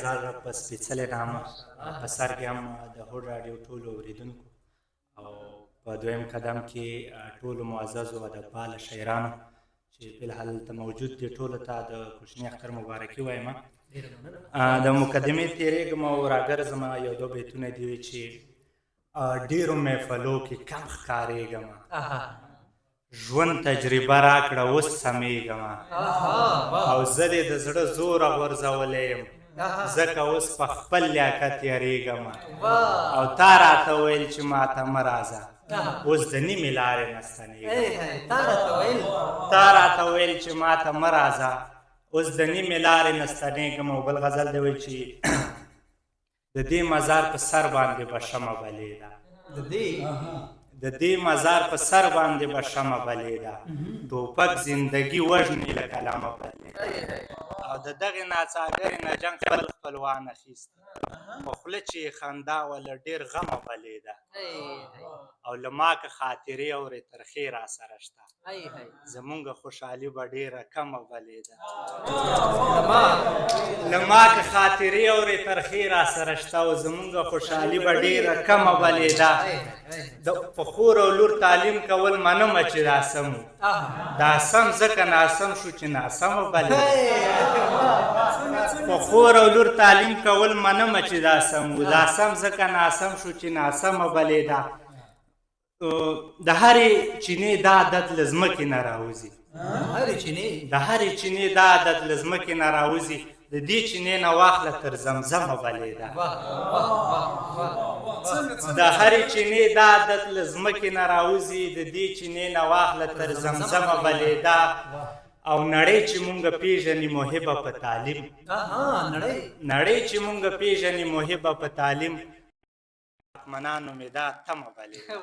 زار په سپېڅلې نامه په سر کې هم د هوډ راډیو ټولو اورېدونکو او په دویم قدم کې ټولو معززو ادبپاله شاعرانو چې فلحال دلته موجود دي ټولو ته د کوچني اختر مبارکي وایم. د مقدمې تېرېږم او راګرځم یو دوه بیتونه دي وي چې ډېرو محفلو کې کم ښکارېږم، ژوند تجربه راکړه اوس سمېږم، او زه دې د زړه زوره غورځولی یم ځکه اوس په خپل لیاقت یارېږم، او تا راته ویل چې ماته مه راځه اوس د نیمې لارې نه ستنېږم. تا راته ویل چې ماته مه راځه اوس د نیمې لارې نه ستنېږم. او بل غزل دی وایي چې د دې مزار په سر باندې به شمه بلېده، د دې مزار په سر باندې به شمه بلېده، ټوپک زندګي وژني له قلمه بلېده، او د دغې ناڅاګرې نه جنګ خپل خپلوان اخیست، په خوله چې یې خندا وه له ډېر غمه بلېده، او له ما که خاطرې اورې ترخې را سره شته زمونږ خوشحالي به ډېره کمه بلېده. له ما که خاطرې اورې ترخې را سره شته او زمونږ خوشحالي به ډېره کمه بلېده. په خور او لور تعلیم کول منمه چې دا سم و، دا سم ځکه ناسم شو چې ناسمه بلېده. په خور او لور تعلیم کول منمه چې دا سم و، دا سم ځکه ناسم شو چې ناسمه بلېده. د هرې چینې دا عادت له ځمکې نه راوځي، د هرې چینې دا عادت له ځمکې نه راوځي، د دې چینې نه واخله تر زمزمه بلېده. د هرې چینې دا عادت له ځمکې نه راوځي، د دې چینې نه واخله تر زمزمه بلېده. او نړۍ چې مونږ پیژني محبه په تعلیم، نړۍ چې مونږ پیژني محبه په تعلیم، منانو مې دا تمه بلېده.